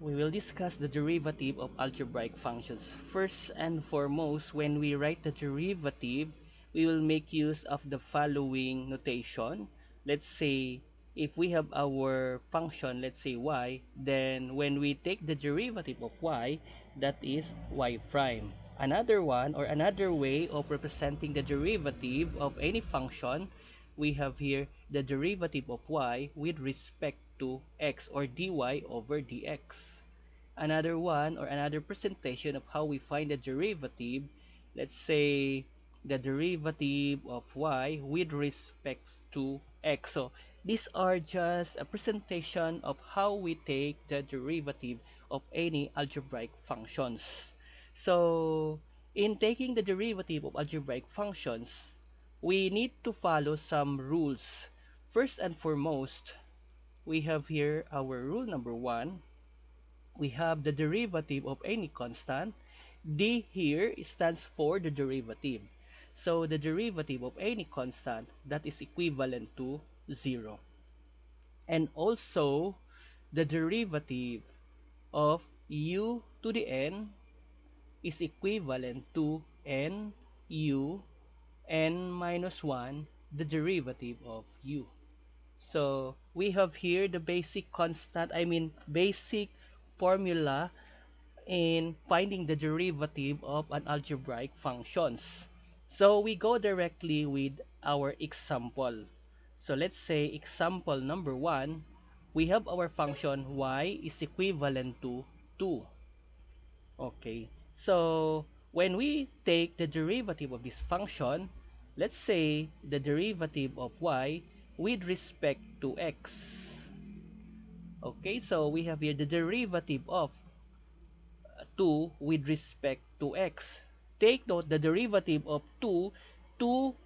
we will discuss the derivative of algebraic functions. First and foremost, when we write the derivative, we will make use of the following notation. Let's say if we have our function, let's say y, then when we take the derivative of y, that is y prime. Another one, or another way of representing the derivative of any function, we have here the derivative of y with respect to x, or dy over dx. Another one, or another presentation of how we find the derivative, let's say the derivative of y with respect to x. So these are just a presentation of how we take the derivative of any algebraic functions. So in taking the derivative of algebraic functions, we need to follow some rules. First and foremost, we have here our rule number 1. We have the derivative of any constant. D here stands for the derivative. So the derivative of any constant, that is equivalent to 0. And also the derivative of u to the n is equivalent to n u n minus 1, the derivative of u. So we have here the basic constant, basic formula in finding the derivative of an algebraic functions. So we go directly with our example. So let's say example number 1, we have our function y is equivalent to 2. Okay, so when we take the derivative of this function, let's say the derivative of y with respect to x. Okay, so we have here the derivative of 2 with respect to x. Take note, the derivative of 2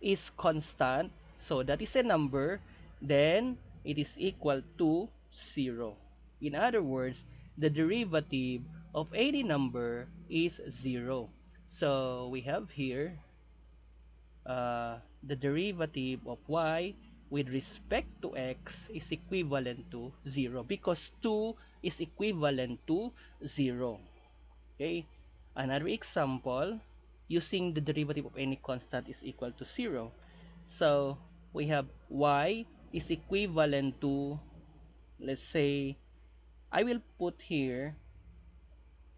is constant, so that is a number, then it is equal to 0. In other words, the derivative of any number is 0. So we have here the derivative of y with respect to x is equivalent to 0 because 2 is equivalent to 0. Okay, another example, using the derivative of any constant is equal to 0. So we have y is equivalent to, let's say, I will put here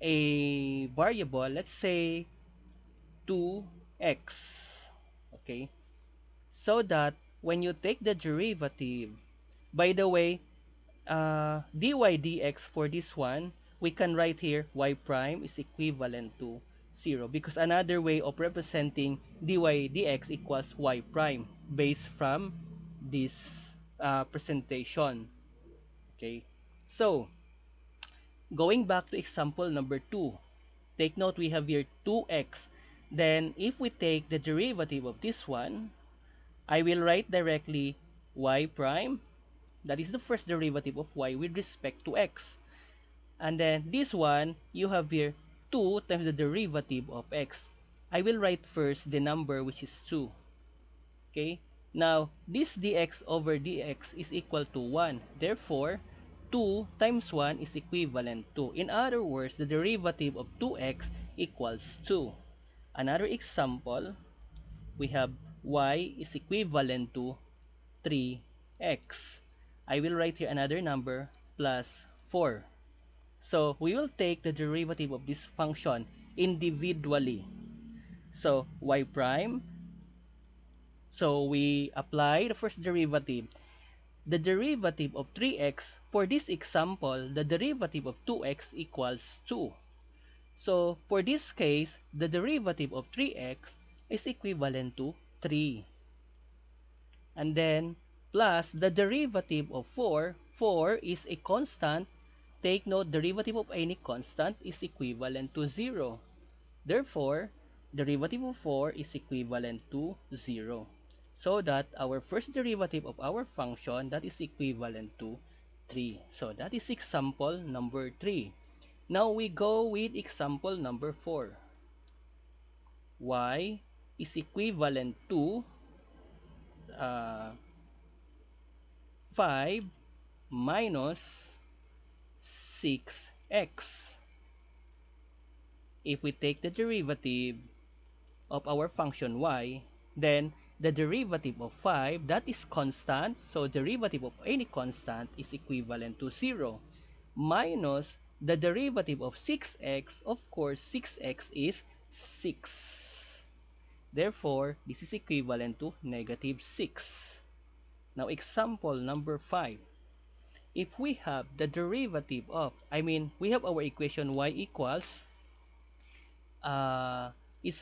a variable, let's say 2x. Okay, so that when you take the derivative, by the way, dy dx for this one, we can write here y prime is equivalent to 0 because another way of representing dy dx equals y prime based from this presentation. Okay, so going back to example number 2, take note we have here 2x. Then if we take the derivative of this one, I will write directly y prime, that is the first derivative of y with respect to x. And then this one, you have here 2 times the derivative of x. I will write first the number which is 2. Okay? Now, this dx over dx is equal to 1. Therefore, 2 times 1 is equivalent to. In other words, the derivative of 2x equals 2. Another example, we have y is equivalent to 3x. I will write here another number plus 4. So we will take the derivative of this function individually. So y prime, so we apply the first derivative. The derivative of 3x, for this example, the derivative of 2x equals 2. So for this case, the derivative of 3x is equivalent to 3. And then plus the derivative of 4. 4 is a constant. Take note, derivative of any constant is equivalent to 0. Therefore, derivative of 4 is equivalent to 0. So that our first derivative of our function, that is equivalent to 3. So that is example number 3. Now we go with example number 4. Y is equivalent to 5 minus 6x. x. If we take the derivative of our function y, then the derivative of 5, that is constant, so derivative of any constant is equivalent to 0, minus the derivative of 6x, of course 6x is 6. Therefore, this is equivalent to negative 6. Now, example number 5. If we have the derivative of, we have our equation y equals is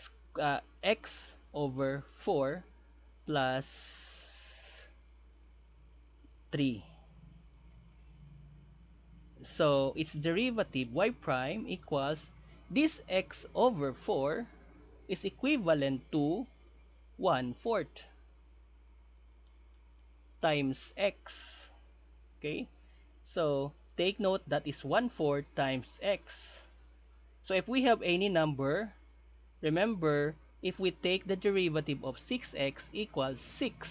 x over 4 plus 3. So, its derivative y prime equals this x over 4 is equivalent to 1/4 times x. Okay? So, take note that is 1/4 times x. So, if we have any number, remember, if we take the derivative of 6x equals 6.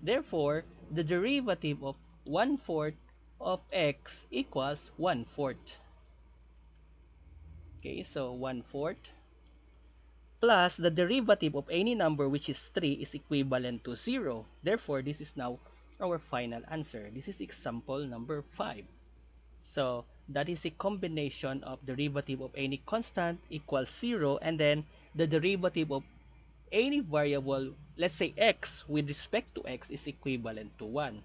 Therefore, the derivative of 1/4 of x equals 1/4. Okay, so 1/4 plus the derivative of any number which is 3 is equivalent to 0. Therefore, this is now our final answer. This is example number 5. So, that is a combination of derivative of any constant equals 0, and then the derivative of any variable, let's say x, with respect to x is equivalent to 1.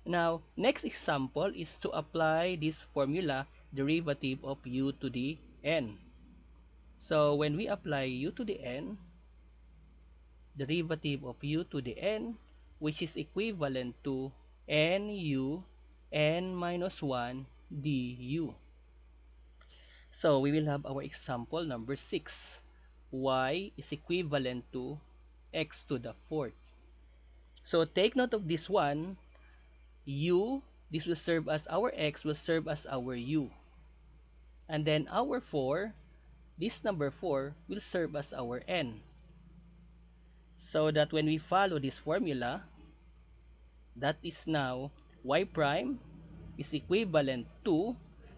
Now, next example is to apply this formula, derivative of u to the n. So, when we apply u to the n, derivative of u to the n, which is equivalent to nu n minus 1 du. So, we will have our example number 6. Y is equivalent to x to the 4th. So, take note of this one. U, this will serve as our x, will serve as our u. And then our 4, this number 4, will serve as our n. So that when we follow this formula, that is now y prime is equivalent to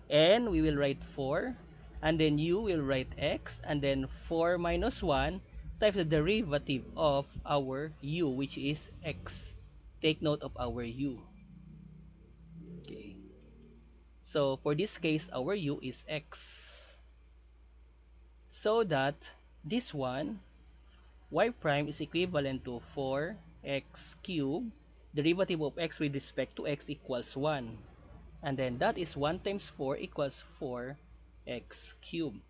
n, we will write 4, and then u will write x, and then 4 minus 1 times the derivative of our u, which is x. Take note of our u. Okay. So, for this case, our u is x. So that this one, y prime is equivalent to 4x cubed. Derivative of x with respect to x equals 1. And then that is 1 times 4 equals 4x cubed.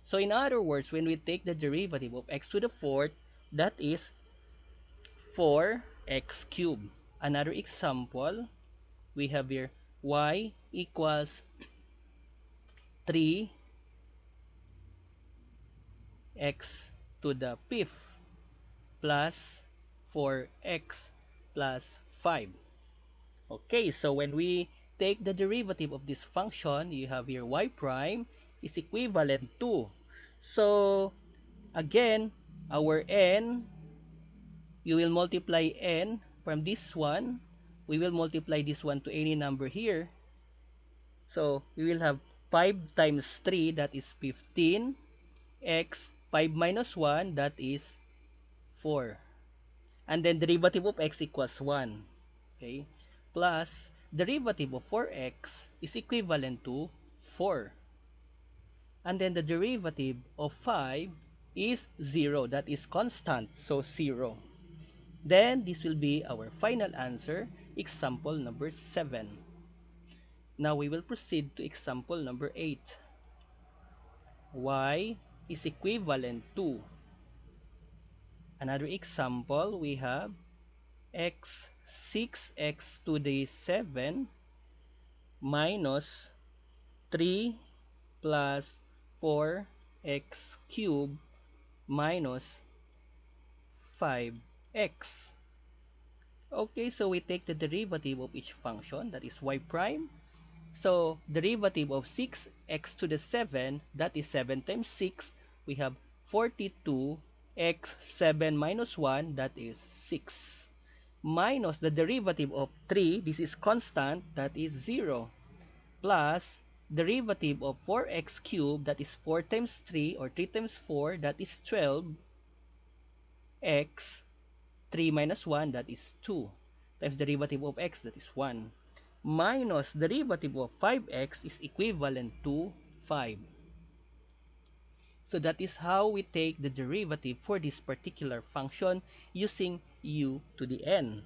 So in other words, when we take the derivative of x to the 4th, that is 4x cubed. Another example, we have here y equals 3x to the 5th plus 4x plus 5. Okay, so when we take the derivative of this function, you have here y prime is equivalent to. So, again, our n, you will multiply n from this one. We will multiply this one to any number here. So, we will have 5 times 3, that is 15. X, 5 minus 1, that is 4. And then derivative of x equals 1. Okay? Plus, derivative of 4x is equivalent to 4. And then the derivative of 5 is 0. That is constant, so 0. Then, this will be our final answer, example number 7. Now, we will proceed to example number 8. Y is equivalent to. Another example, we have x 6x to the 7 minus 3 plus 4x cubed minus 5x. Okay, so we take the derivative of each function, that is y prime. So, derivative of 6x to the 7, that is 7 times 6, we have 42 x 7 minus 1, that is 6. Minus the derivative of 3, this is constant, that is 0. Plus derivative of 4x cubed, that is 4 times 3, or 3 times 4, that is 12, x, 3 minus 1, that is 2, times derivative of x, that is 1, minus derivative of 5x is equivalent to 5. So that is how we take the derivative for this particular function using u to the n.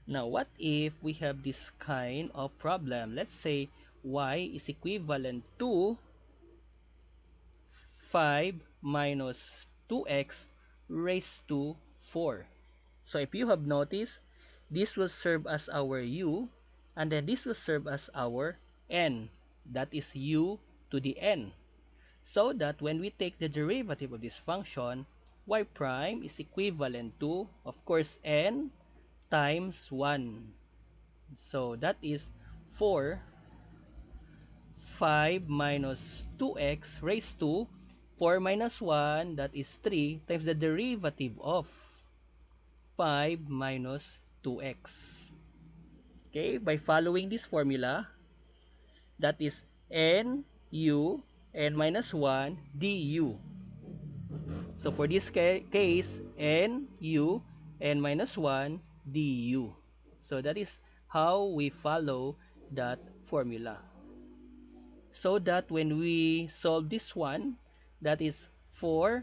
Now, what if we have this kind of problem? Let's say y is equivalent to 5 minus 2x raised to 4. So if you have noticed, this will serve as our u, and then this will serve as our n. That is u to the n. So that when we take the derivative of this function, y prime is equivalent to, of course, n times 1. So that is 4, 5 minus 2x raised to 4 minus 1, that is 3, times the derivative of 5 minus 2x. Okay, by following this formula, that is n u n minus 1 du. So for this case, n u n minus 1 du. So that is how we follow that formula. So that when we solve this one, that is 4,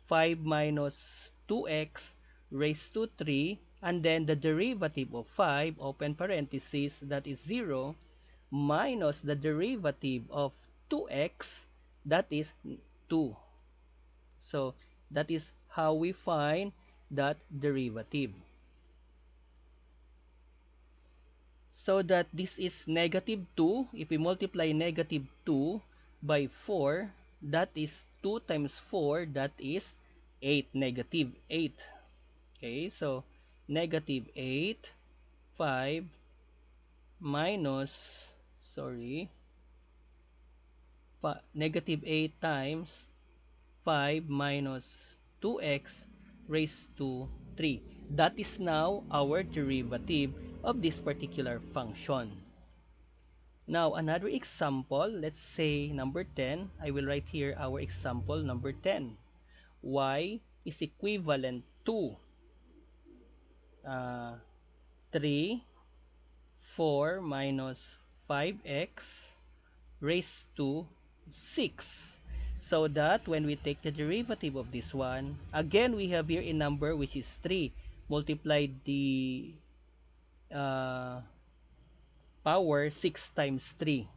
5 minus 2x raised to 3, and then the derivative of 5, open parenthesis, that is 0, minus the derivative of 2x, that is 2. So that is how we find that derivative. So that this is negative 2. If we multiply negative 2 by 4, that is 2 times 4, that is 8, negative 8. Okay, so negative 8, 5 minus, negative 8 times 5 minus 2x raised to 3. That is now our derivative of this particular function. Now, another example, let's say number 10. I will write here our example number 10. Y is equivalent to 3, 4 minus 5x raised to 6. So that when we take the derivative of this one, again we have here a number which is 3. Multiply the power 6 times 3.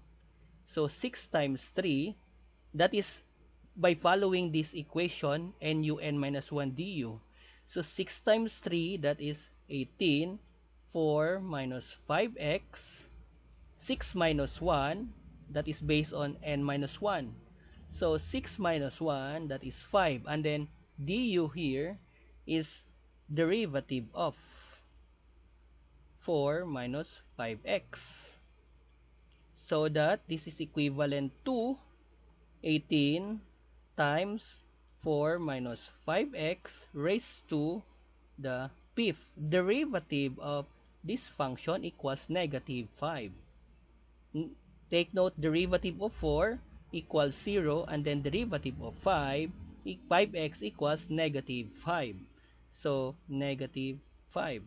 So 6 times 3, that is by following this equation, nun minus 1 du. So 6 times 3, that is 18. 4 minus 5x. 6 minus 1, that is based on n minus 1. So 6 minus 1, that is 5. And then du here is derivative of 4 minus 5x. So that this is equivalent to 18 times 4 minus 5x raised to the fifth. Derivative of this function equals negative 5. Take note, derivative of 4 equals 0, and then derivative of 5x equals negative 5. So negative 5.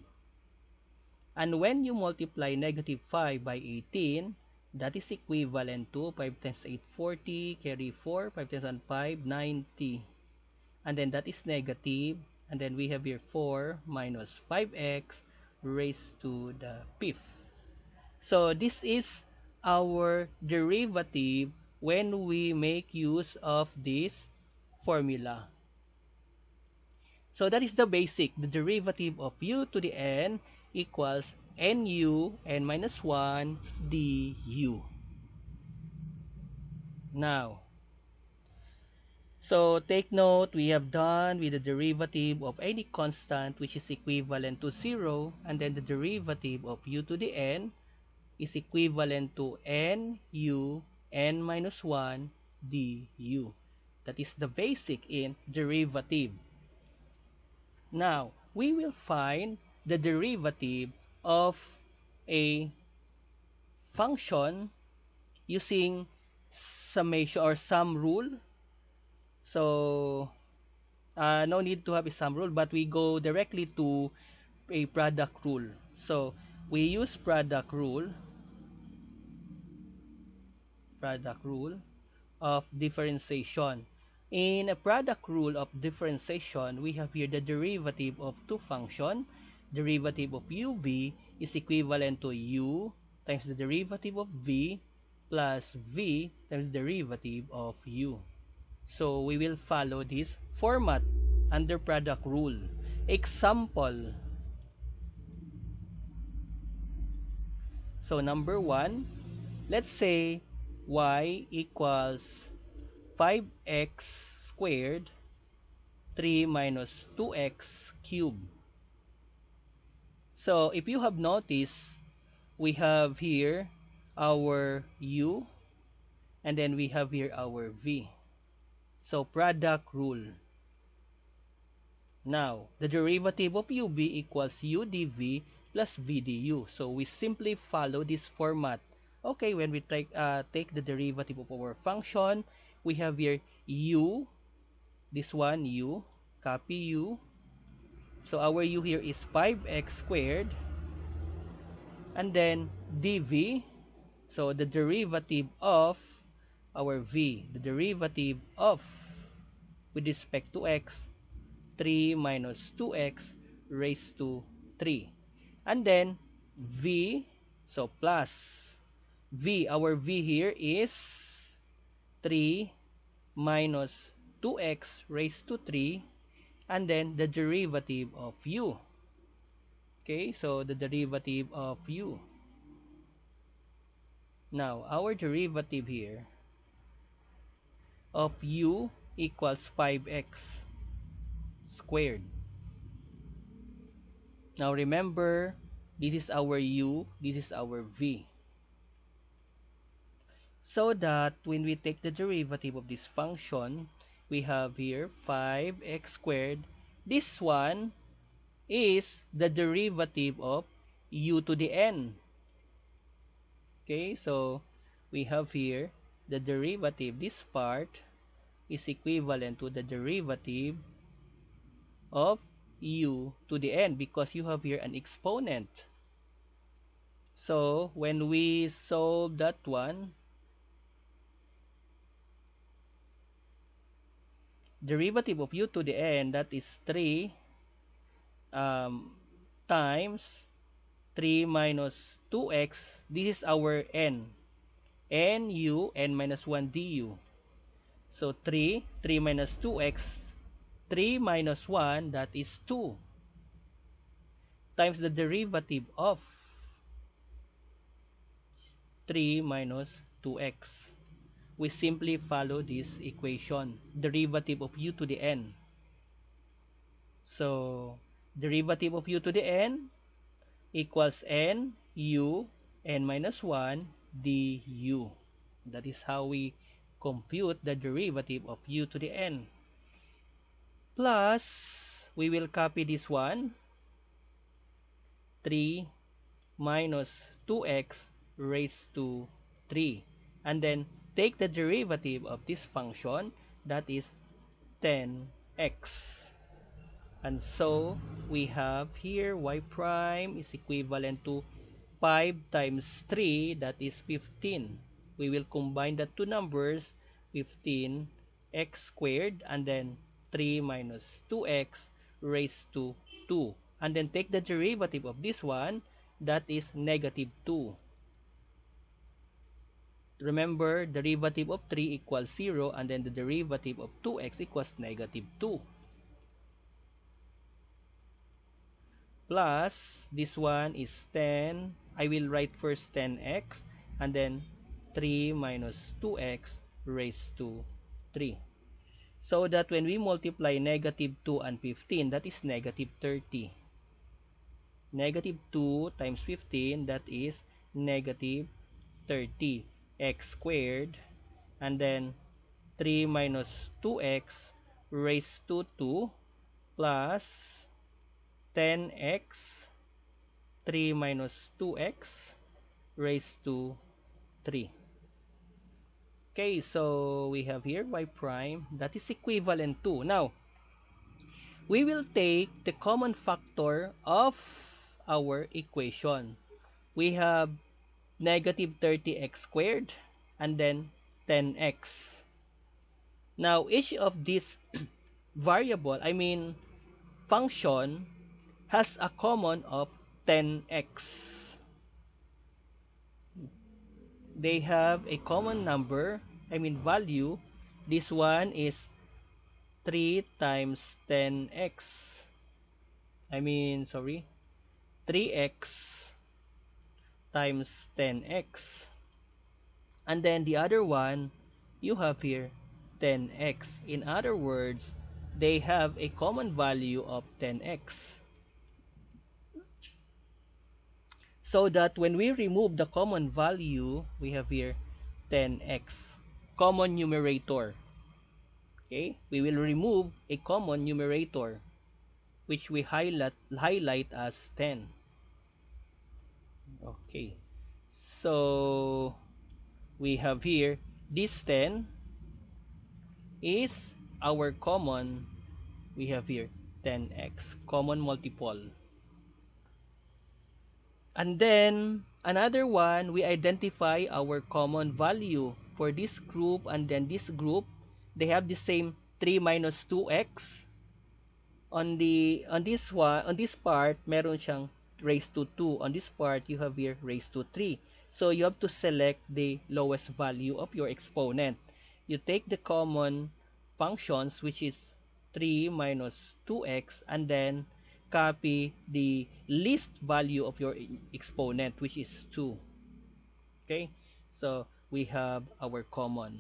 And when you multiply negative 5 by 18, that is equivalent to 5 times 8, 40, carry 4, 5 times 1, 5, 90. And then that is negative, and then we have here 4 minus 5x raised to the fifth. So this is our derivative when we make use of this formula. So that is the basic. The derivative of u to the n equals nu n minus 1 du. Now, so take note, we have done with the derivative of any constant which is equivalent to 0, and then the derivative of u to the n is equivalent to nu n minus 1 du. That is the basic in derivative. Now, we will find the derivative of a function using summation or sum rule. So no need to have a sum rule, but we go directly to a product rule. So we use product rule of differentiation. In a product rule of differentiation, we have here the derivative of two functions. Derivative of uv is equivalent to u times the derivative of v plus v times the derivative of u. So we will follow this format under product rule. Example. So number 1, let's say y equals 5x squared 3 minus 2x cubed. So if you have noticed, we have here our u and then we have here our v. So product rule. Now, the derivative of ub equals u dv plus v du. So we simply follow this format. Okay, when we take the derivative of our function, we have here u, this one u, copy u. So our u here is 5x squared, and then dv, so the derivative of our v, the derivative of, with respect to x, 3 minus 2x raised to 3. And then v, so plus v, our v here is 3 minus 2x raised to 3, and then the derivative of u. Okay, so the derivative of u. Now, our derivative here of u equals 5x squared. Now remember, this is our u, this is our v. So that when we take the derivative of this function, we have here 5x squared. This one is the derivative of u to the n. Okay, so we have here the derivative, this part is equivalent to the derivative of u to the n because you have here an exponent. So when we solve that one, derivative of u to the n, that is 3 times 3 minus 2x. This is our n. N u, n minus 1 du. So 3 minus 2x, 3 minus 1, that is 2, times the derivative of 3 minus 2x. We simply follow this equation, derivative of u to the n. So derivative of u to the n equals n u, n minus 1 du. That is how we compute the derivative of u to the n. Plus, we will copy this one, 3 minus 2x raised to 3. And then take the derivative of this function, that is 10x. And so we have here y prime is equivalent to 5 times 3, that is 15. We will combine the two numbers, 15x squared, and then 3 minus 2x raised to 2. And then take the derivative of this one, that is negative 2. Remember, derivative of 3 equals 0, and then the derivative of 2x equals negative 2. Plus, this one is 10. I will write first 10x, and then 3 minus 2x raised to 3. So that when we multiply negative 2 and 15, that is negative 30. Negative 2 times 15, that is negative 30. X squared, and then 3 minus 2x raised to 2 plus 10x, 3 minus 2x raised to 3. Okay, so we have here y prime that is equivalent to. Now, we will take the common factor of our equation. We have negative 30x squared and then 10x. Now, each of these variable, I mean function, has a common of 10x. They have a common number, I mean value. This one is 3 times 10x. I mean, sorry, 3x times 10x. And then the other one, you have here 10x. In other words, they have a common value of 10x. So that when we remove the common value, we have here 10x. Common numerator. Okay? We will remove a common numerator, which we highlight as 10. Okay. So we have here this 10 is our common. We have here 10x, common multiple. And then another one, we identify our common value for this group and then this group. They have the same 3 minus 2x. On this part, meron siyang raised to 2. On this part, you have here raised to 3. So you have to select the lowest value of your exponent. You take the common functions, which is 3 minus 2x, and then copy the least value of your exponent, which is 2. Okay, so we have our common.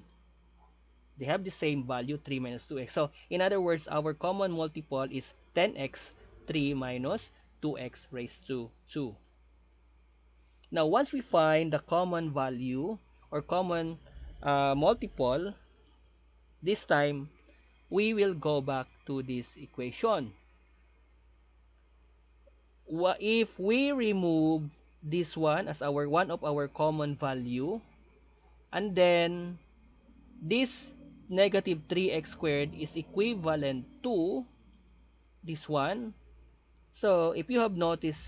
They have the same value, 3 minus 2x. So in other words, our common multiple is 10x, 3 minus 2x raised to 2. Now once we find the common value or common multiple, this time we will go back to this equation. If we remove this one as our one of our common value, and then this negative 3x squared is equivalent to this one. So if you have noticed,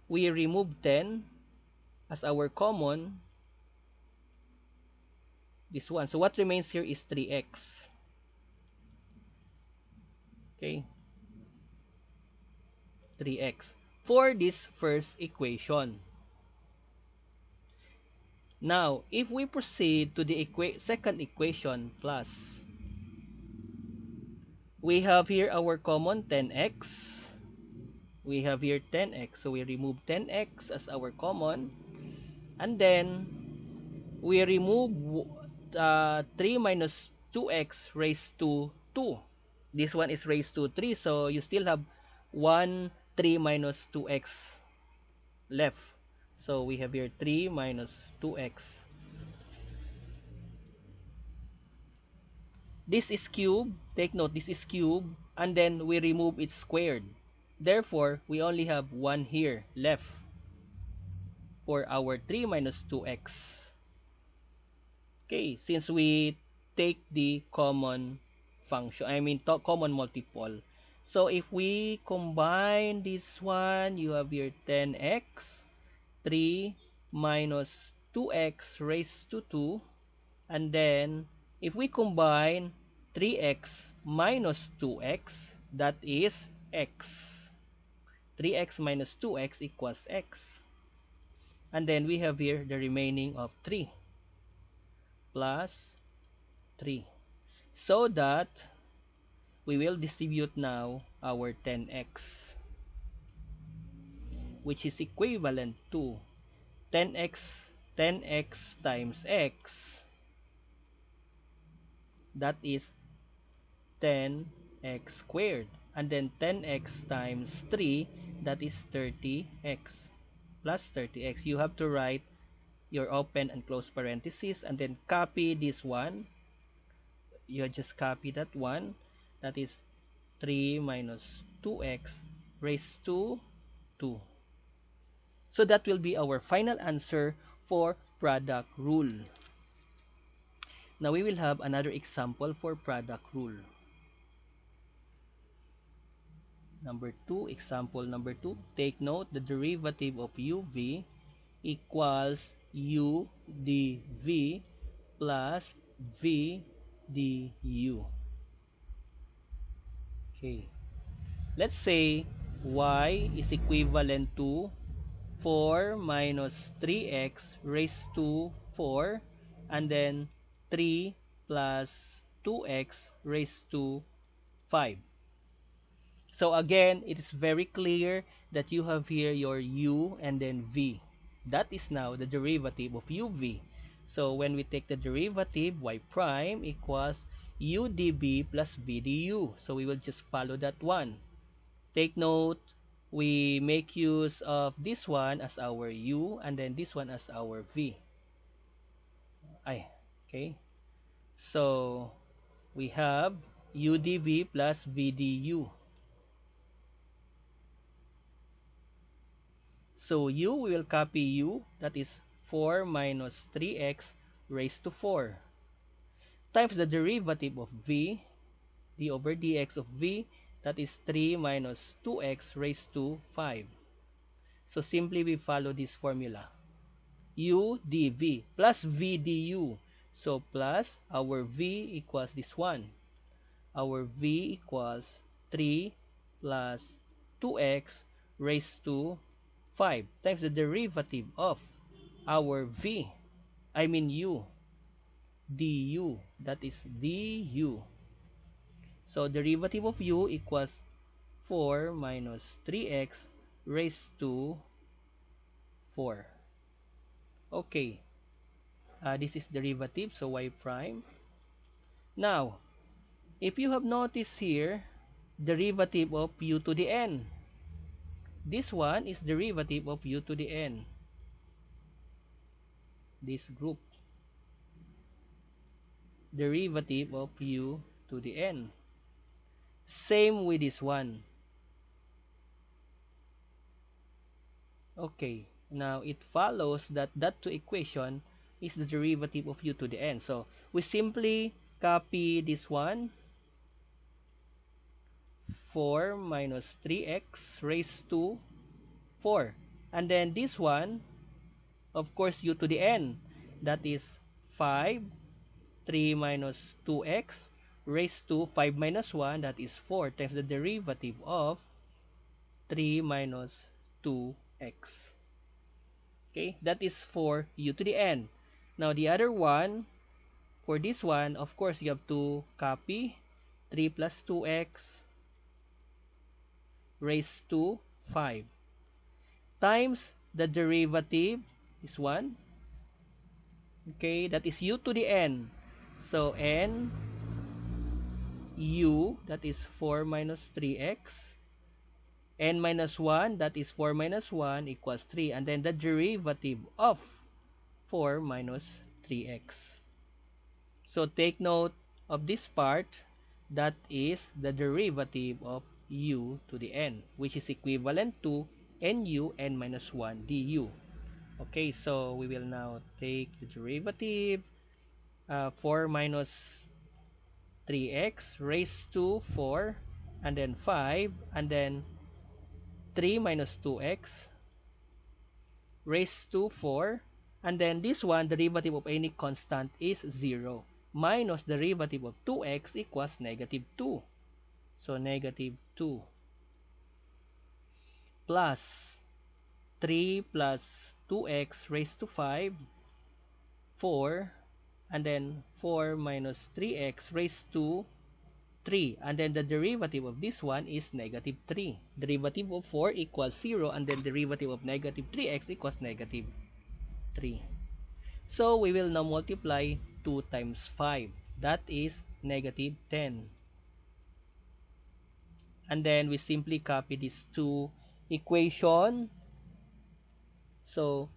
we remove 10 as our common, this one. So what remains here is 3x. Okay, 3x for this first equation. Now, if we proceed to the second equation plus, we have here our common 10x. We have here 10x, so we remove 10x as our common. And then, we remove 3 minus 2x raised to 2. This one is raised to 3, so you still have 1 3 minus 2x left. So we have here 3 minus 2x. This is cube. Take note, this is cube. And then we remove it squared. Therefore, we only have 1 here left for our 3 minus 2x. Okay, since we take the common function, I mean common multiple. So if we combine this one, you have here 10x, 3 minus 2x raised to 2, and then if we combine 3x minus 2x, that is x. 3x minus 2x equals x. And then we have here the remaining of 3 plus 3. So that we will distribute now our 10x, which is equivalent to 10x times x, that is 10x squared, and then 10x times 3, that is 30x plus 30x. You have to write your open and close parentheses and then copy this one. You just copy that one, that is 3 minus 2x raised to 2. So that will be our final answer for product rule. Now we will have another example for product rule. Number 2, example number 2. Take note, the derivative of uv equals u dv plus v du. Okay. Let's say y is equivalent to 4 minus 3x raised to 4 and then 3 plus 2x raised to 5. So again, it is very clear that you have here your u and then v. That is now the derivative of uv. So when we take the derivative, y prime equals u dv plus v du. So we will just follow that one. Take note, we make use of this one as our u and then this one as our v. Okay. So we have u dv plus v du. So u, we will copy u, that is 4 minus 3x raised to 4, times the derivative of v, d over dx of v, that is 3 minus 2x raised to 5. So simply we follow this formula. U dv plus v du. So plus our v equals this one. Our v equals 3 plus 2x raised to 5 times the derivative of our v, I mean u, du, that is du. So derivative of u equals 4 minus 3x raised to 4. Okay, this is derivative, so y prime. Now, if you have noticed here, derivative of u to the n. This one is derivative of u to the n. This group. Derivative of u to the n. Same with this one. Okay, now it follows that that two equation is the derivative of u to the n. So we simply copy this one. 4 minus 3x raised to 4. And then this one, of course, u to the n. That is 5. 3 minus 2x raised to 5 minus 1. That is 4 times the derivative of 3 minus 2x. Okay, that is for u to the n. Now the other one, for this one, of course, you have to copy 3 plus 2x raised to 5 times the derivative is 1. Okay, that is u to the n. So n u, that is 4 minus 3x, n minus 1, that is 4 minus 1 equals 3, and then the derivative of 4 minus 3x. So take note of this part, that is the derivative of u to the n, which is equivalent to nu n minus 1 du. Okay, so we will now take the derivative. 4 minus 3x raised to 4, and then 5, and then 3 minus 2x raised to 4, and then this one, derivative of any constant is 0, minus derivative of 2x equals negative 2. So negative 2 plus 3 plus 2x raised to 5, 4, and then 4 minus 3x raised to 3, and then the derivative of this one is negative 3. Derivative of 4 equals 0, and then derivative of negative 3x equals negative 3. So we will now multiply 2 times 5. That is negative 10. And then we simply copy these two equation. So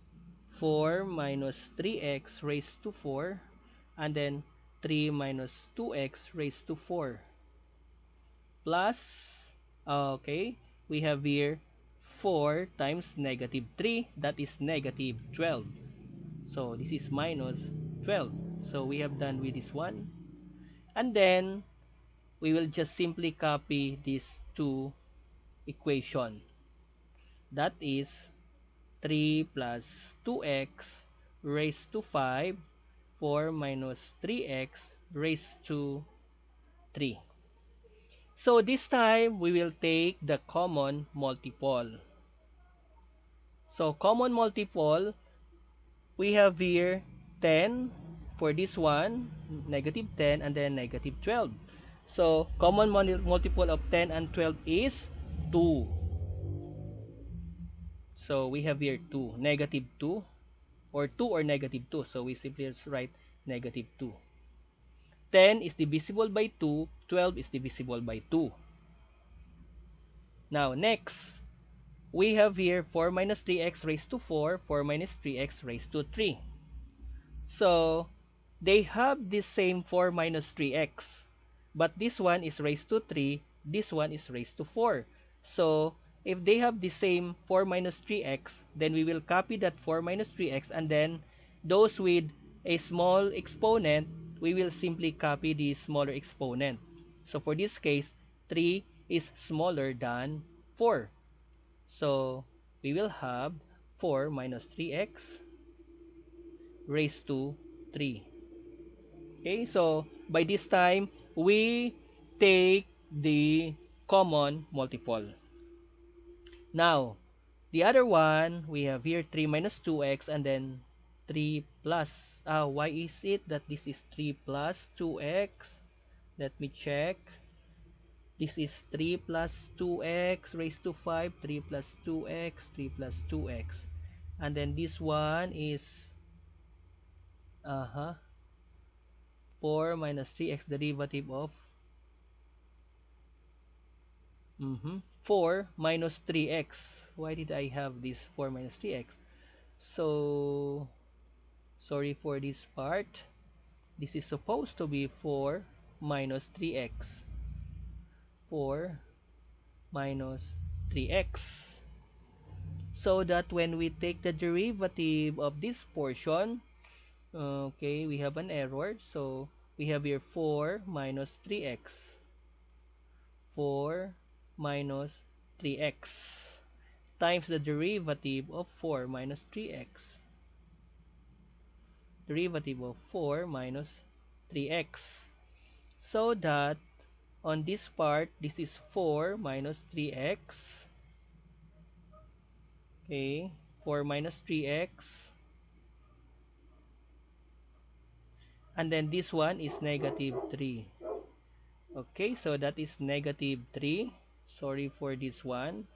4 minus 3x raised to 4, and then 3 minus 2x raised to 4, plus, okay, we have here 4 times negative 3, that is negative 12. So this is minus 12. So we have done with this one. And then we will just simply copy these two equation. That is 3 plus 2x raised to 5, 4 minus 3x raised to 3. So this time, we will take the common multiple. So common multiple, we have here 10 for this one, negative 10, and then negative 12. So common multiple of 10 and 12 is 2. So we have here 2, negative 2, or 2 or negative 2. So we simply just write negative 2. 10 is divisible by 2, 12 is divisible by 2. Now next, we have here 4 minus 3x raised to 4, 4 minus 3x raised to 3. So, they have the same 4 minus 3x. But this one is raised to 3, this one is raised to 4. So, if they have the same 4 minus 3x, then we will copy that 4 minus 3x, and then those with a small exponent, we will simply copy the smaller exponent. So, for this case, 3 is smaller than 4. So, we will have 4 minus 3x raised to 3. Okay, so by this time, we take the common multiple. Now, the other one, we have here 3 minus 2x and then 3 plus. Why is it that this is 3 plus 2x? Let me check. This is 3 plus 2x raised to 5, 3 plus 2x, 3 plus 2x. And then this one is 4 minus 3x derivative of 4 minus 3x. Why did I have this 4 minus 3x? So, sorry for this part. This is supposed to be 4 minus 3x. 4 minus 3x. So that when we take the derivative of this portion, okay, we have an error. So, we have here 4 minus 3x. 4 minus 3x times the derivative of 4 minus 3x. Derivative of 4 minus 3x. So that on this part, this is 4 minus 3x. Okay, 4 minus 3x. And then this one is negative 3. Okay, so that is negative 3. Sorry for this one.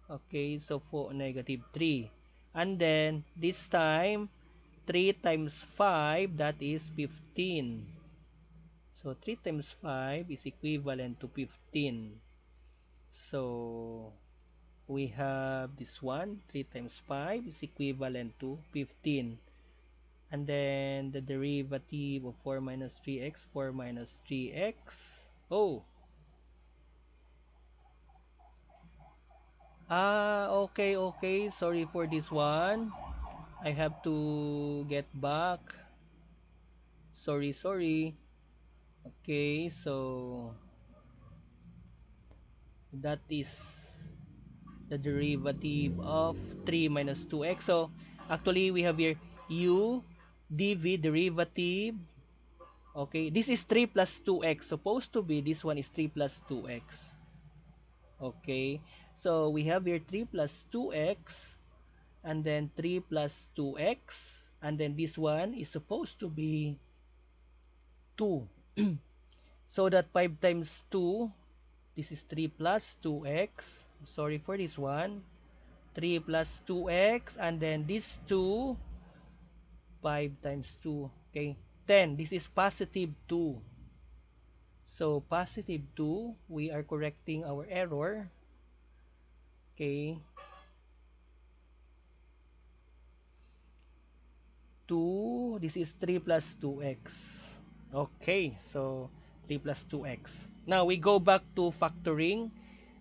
Okay, so for negative 3. And then this time, 3 times 5, that is 15. So 3 times 5 is equivalent to 15. So we have this one, 3 times 5 is equivalent to 15. And then the derivative of 4 minus 3x, 4 minus 3x. Oh! Okay. Sorry for this one. I have to get back. Sorry. Okay, so that is the derivative of 3 minus 2x. So actually we have here u dv derivative. Okay, this is 3 plus 2x. Supposed to be this one is 3 plus 2x. Okay, so we have here 3 plus 2x and then 3 plus 2x, and then this one is supposed to be 2. So that 5 times 2, this is 3 plus 2x. Sorry for this one. 3 plus 2x, and then this 2, 5 times 2, okay, 10. This is positive 2. So positive 2, we are correcting our error. Okay. 2, this is 3 plus 2x. Okay, so 3 plus 2x. Now we go back to factoring.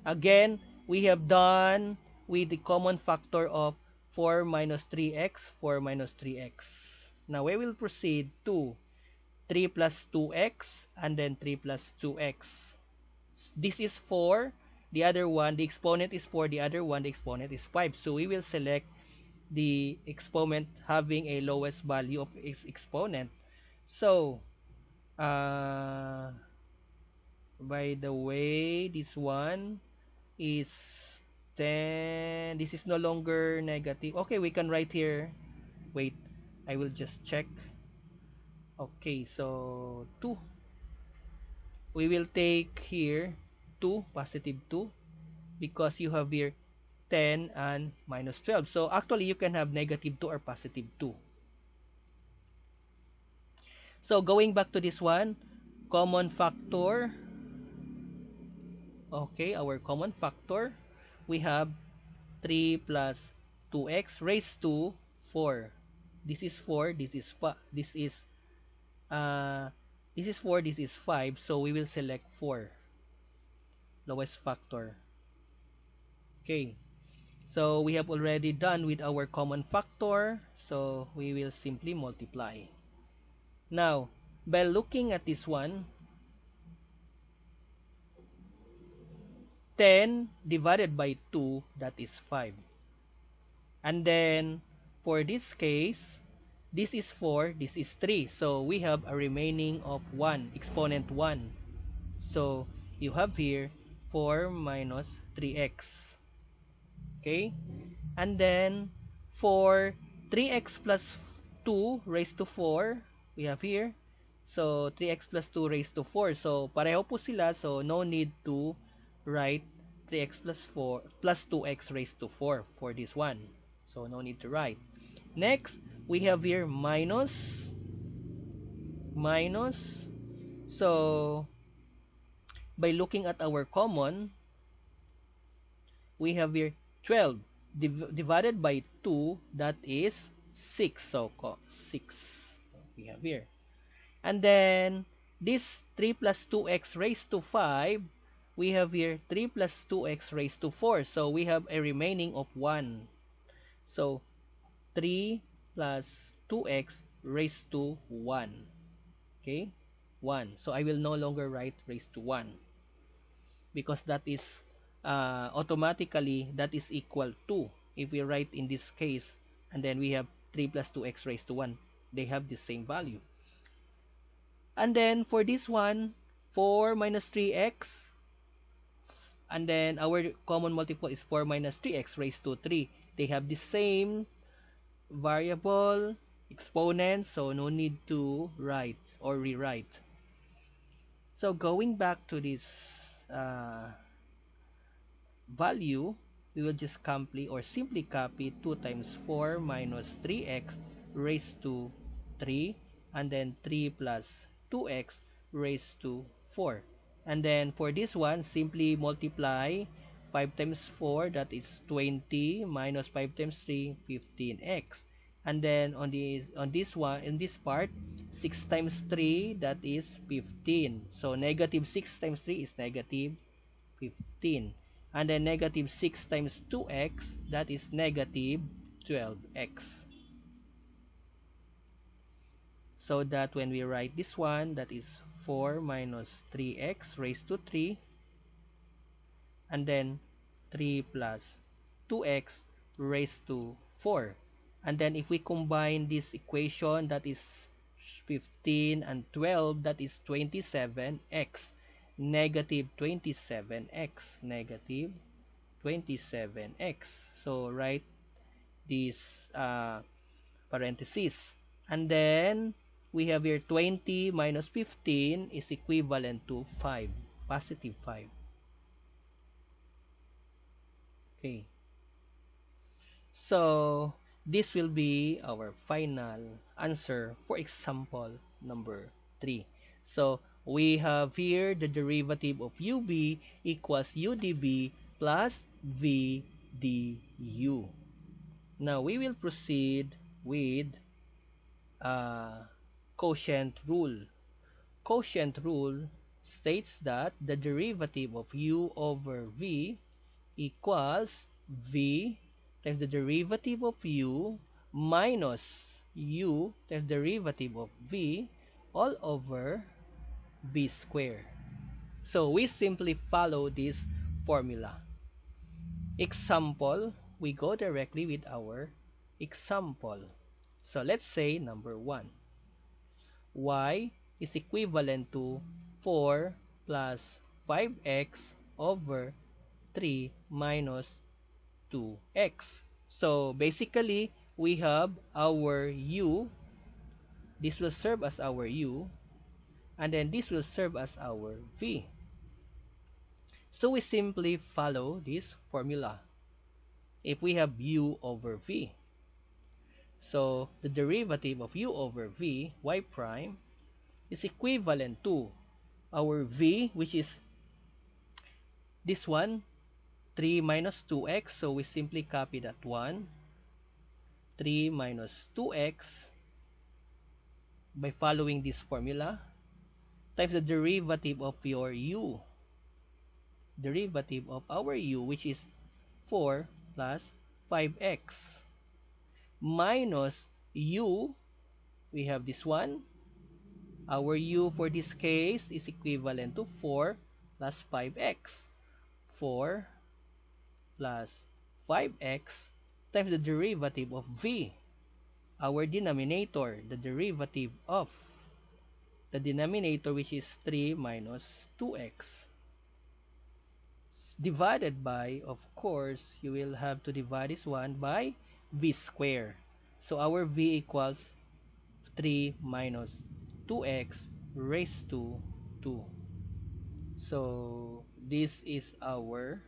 Again, we have done with the common factor of 4 minus 3x, 4 minus 3x. Now we will proceed to 3 plus 2x and then 3 plus 2x. This is 4. The other one, the exponent is 4. The other one, the exponent is 5. So we will select the exponent having a lowest value of its exponent. So, by the way, this one is 10. This is no longer negative. Okay, we can write here. Wait, I will just check. Okay, so 2. We will take here 2, positive 2, because you have here 10 and minus 12. So actually, you can have negative 2 or positive 2. So going back to this one, common factor. Okay, our common factor, we have 3 plus 2x raised to 4. This is 4, this is 4, this is 5, so we will select 4, lowest factor. Okay, so we have already done with our common factor, so we will simply multiply. Now, by looking at this one, 10 divided by 2, that is 5. And then, for this case, this is 4, this is 3. So, we have a remaining of 1, exponent 1. So, you have here 4 minus 3x. Okay? And then, for 3x plus 2 raised to 4, we have here. So, 3x plus 2 raised to 4. So, pareho po sila. So, no need to write 3x plus 4 plus 2x raised to 4 for this one. So, no need to write. Next, we have here minus. So, by looking at our common, we have here 12 divided by 2, that is 6. So, 6 we have here. And then, this 3 plus 2x raised to 5, we have here 3 plus 2x raised to 4. So, we have a remaining of 1. So, 3 plus 2x raised to 1. Okay? 1. So, I will no longer write raised to 1. Because that is automatically, that is equal to, if we write in this case, and then we have 3 plus 2x raised to 1. They have the same value. And then, for this one, 4 minus 3x, and then our common multiple is 4 minus 3x raised to 3. They have the same variable, exponents, so no need to write or rewrite. So, going back to this value, we will just simply copy 2 times 4 minus 3x raised to 3, and then 3 plus 2x raised to 4. And then for this one, simply multiply 5 times 4, that is 20, minus 5 times 3, 15x. And then on this one, in this part, 6 times 3, that is 15. So negative 6 times 3 is negative 15. And then negative 6 times 2x, that is negative 12x. So that when we write this one, that is 4 minus 3x raised to 3, and then 3 plus 2x raised to 4. And then if we combine this equation, that is 15 and 12, that is 27x. Negative 27x. Negative 27x. So write this parenthesis. And then we have here 20 minus 15 is equivalent to 5. Positive 5. Okay. So, this will be our final answer for example number 3. So, we have here the derivative of UB equals UDB plus VDU. Now, we will proceed with quotient rule. Quotient rule states that the derivative of U over V equals V times the derivative of U minus u times derivative of v all over v squared. So we simply follow this formula. Example, we go directly with our example. So let's say number 1. Y is equivalent to 4 plus 5x over 3 minus 2x. So basically, we have our u. This will serve as our u. And then this will serve as our v. So we simply follow this formula. If we have u over v, so the derivative of u over v, y prime, is equivalent to our v, which is this one, 3 minus 2x. So we simply copy that one, 3 minus 2x, by following this formula, times the derivative of your u, derivative of our u, which is 4 plus 5x, minus u, we have this one. Our u for this case is equivalent to 4 plus 5x. 4 plus 5x times the derivative of v, our denominator, the derivative of the denominator, which is 3 minus 2x, divided by, of course, you will have to divide this one by v squared. So our v equals 3 minus 2x raised to 2. So this is our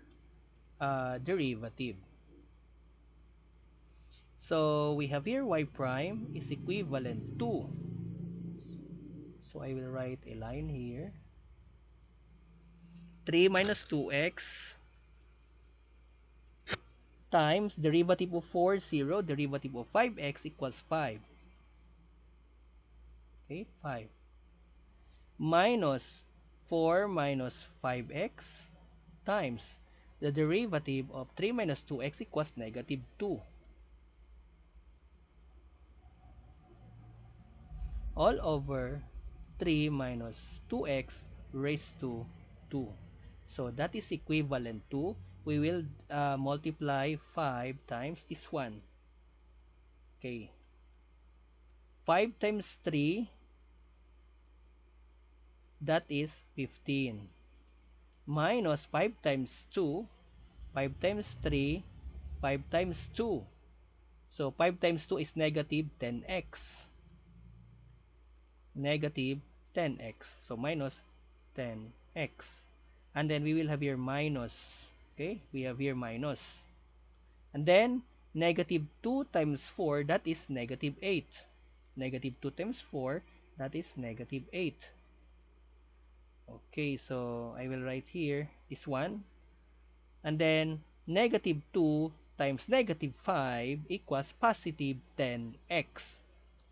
derivative. So we have here y prime is equivalent to, so I will write a line here, 3 minus 2x times derivative of 4, 0, derivative of 5x equals 5. Okay, 5. Minus 4 minus 5x times the derivative of 3 minus 2x equals negative 2. All over 3 minus 2x raised to 2. So that is equivalent to, we will multiply 5 times this one. Okay. 5 times 3, that is 15. Minus 5 times 2, 5 times 3, 5 times 2. So 5 times 2 is negative 10x. Negative 10x. So minus 10x. And then we will have here minus. Okay, we have here minus. And then negative 2 times 4, that is negative 8. Negative 2 times 4, that is negative 8. Okay, so I will write here this one. And then negative 2 times negative 5 equals positive 10x.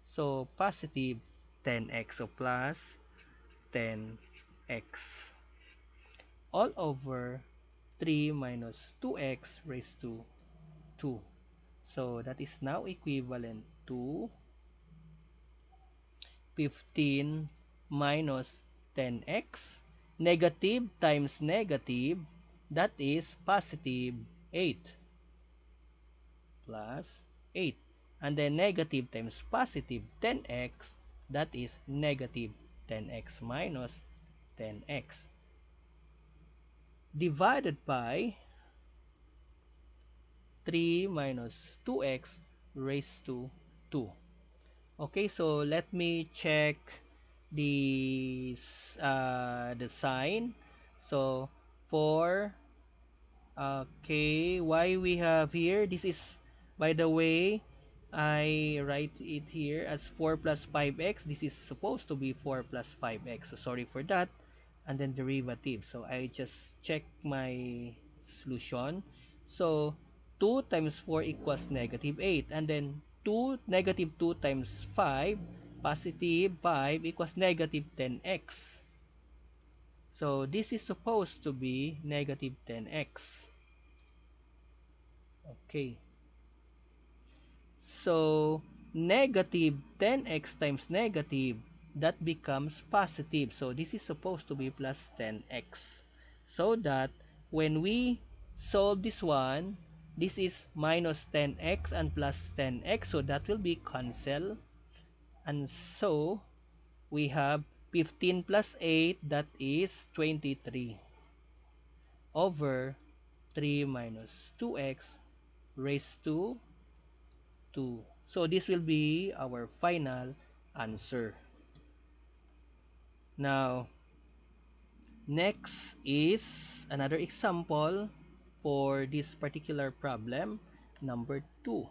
So positive 10x, so plus 10x. All over 3 minus 2x raised to 2. So that is now equivalent to 15 minus 10x. Negative times negative, that is positive 8. Plus 8. And then negative times positive 10x, that is negative 10x minus 10x. Divided by 3 minus 2x raised to 2. Okay, so let me check the sign. So for okay, why we have here, this is, by the way, I write it here as 4 plus 5x. This is supposed to be 4 plus 5x, so sorry for that. And then derivative, so I just check my solution. So 2 times 4 equals negative 8, and then negative 2 times 5, positive 5, equals negative 10x. So this is supposed to be negative 10x. Okay. So negative 10x times negative, that becomes positive. So this is supposed to be plus 10x. So that when we solve this one, this is minus 10x and plus 10x. So that will be cancel. And so we have 15 plus 8, that is 23 over 3 minus 2x raised to 2. So this will be our final answer. Now, next is another example for this particular problem, number 2.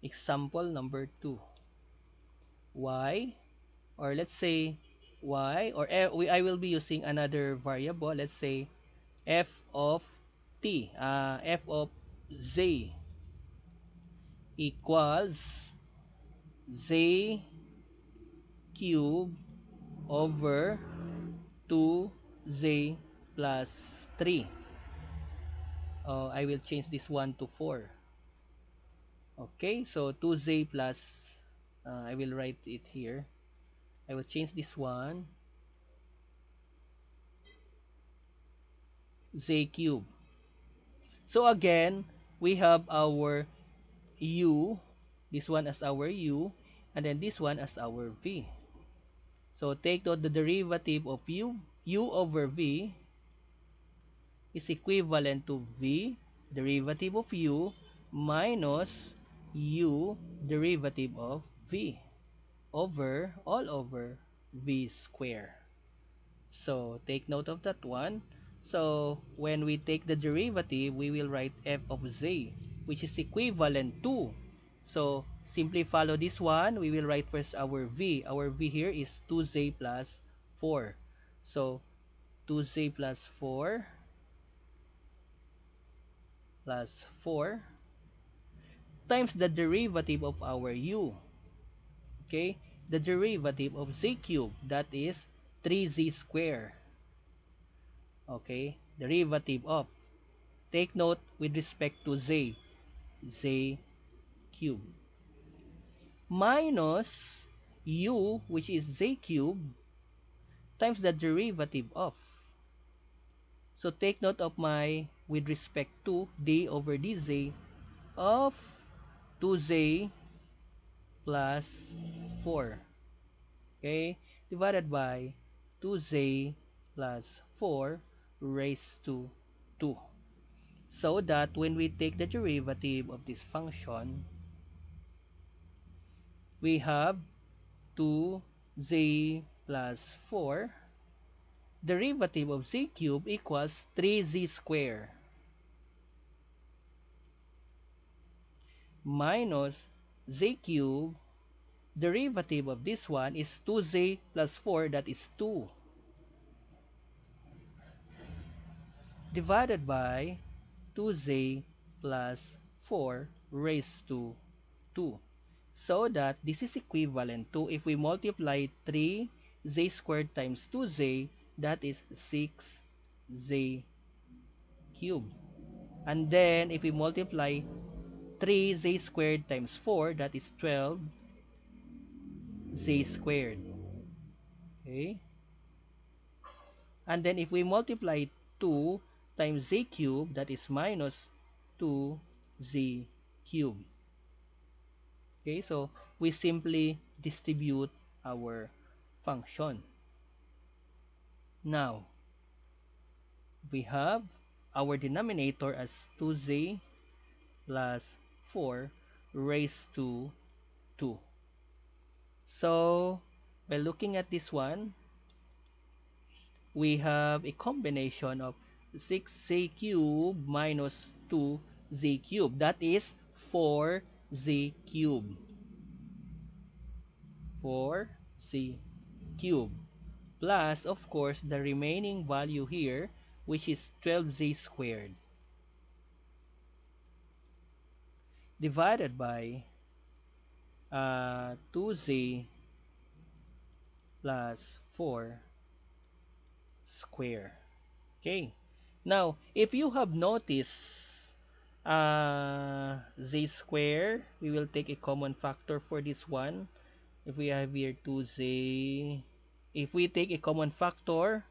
Example number 2. Y, or let's say y, or I will be using another variable. Let's say f of t, f of z equals z cube over 2z plus 3. I will change this one to 4. Okay, so 2z plus, I will write it here. I will change this one, z cube. So again, we have our u, this one as our u, and then this one as our v. So take note, the derivative of u over v is equivalent to v derivative of u minus u derivative of v over all over v square. So take note of that one. So when we take the derivative, we will write f of z, which is equivalent to, so simply follow this one. We will write first our v. Our v here is 2z plus 4. So 2z plus 4 plus 4 times the derivative of our u. Okay, the derivative of z cube, that is 3z square. Okay, derivative of, take note with respect to z cube, minus u, which is z cube, times the derivative of, so take note of my with respect to d over dz of 2z plus 4, okay, divided by 2z plus 4 raised to 2. So that when we take the derivative of this function, we have 2z plus 4, derivative of z cube equals 3z square minus z cube, derivative of this one is 2z plus 4, that is 2, divided by 2z plus 4 raised to 2. So that this is equivalent to, if we multiply 3z squared times 2z, that is 6z cubed. And then if we multiply 3z squared times 4, that is 12z squared. Okay? And then if we multiply 2 times z cubed, that is minus 2z cubed. Okay, so we simply distribute our function. Now, we have our denominator as 2z plus 4 raised to 2. So, by looking at this one, we have a combination of 6z cubed minus 2z cubed. That is 4z cubed. 4z cubed. Plus, of course, the remaining value here, which is 12z squared. Divided by 2z plus 4 square. Okay. Now, if you have noticed Z square, we will take a common factor for this one. If we have here 2z, if we take a common factor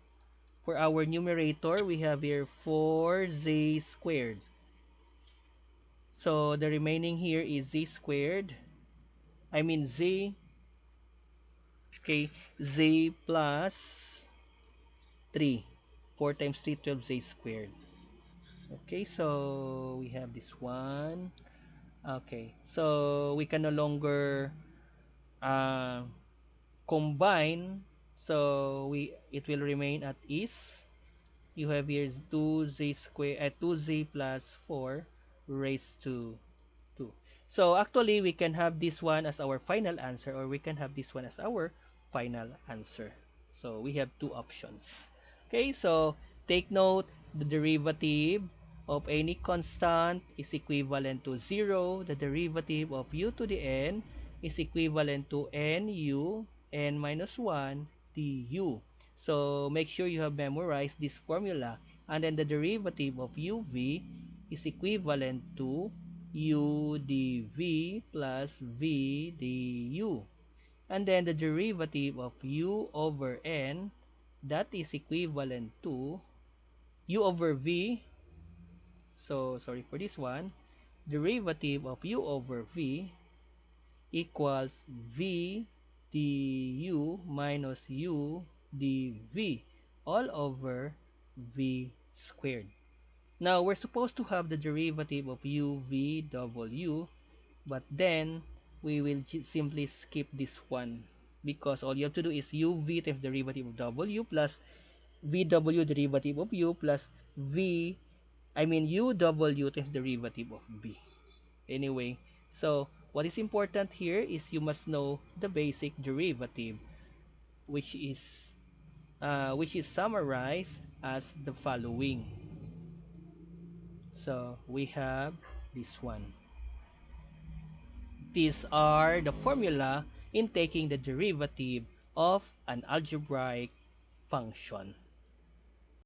for our numerator, we have here 4z squared. So the remaining here is z squared. I mean z, okay, z plus 3. 4 times 3, 12z squared. Okay, so we have this one. Okay, so we can no longer uh, combine. So it will remain at is. You have here 2z square, 2z plus 4 raised to 2. So actually, we can have this one as our final answer, or we can have this one as our final answer. So we have two options. Okay, so take note, the derivative of any constant is equivalent to 0. The derivative of u to the n is equivalent to nu n minus 1 du. So make sure you have memorized this formula, and then the derivative of uv is equivalent to u dv plus v du. And then the derivative of u over n, that is equivalent to u over v. So sorry for this one. Derivative of u over v equals v du minus u dv all over v squared. Now, we're supposed to have the derivative of u v w, but then we will simply skip this one, because all you have to do is uv times derivative of w plus vw derivative of u plus uw times derivative of v. Anyway, so what is important here is you must know the basic derivative, which is summarized as the following. So we have this one. These are the formula in taking the derivative of an algebraic function.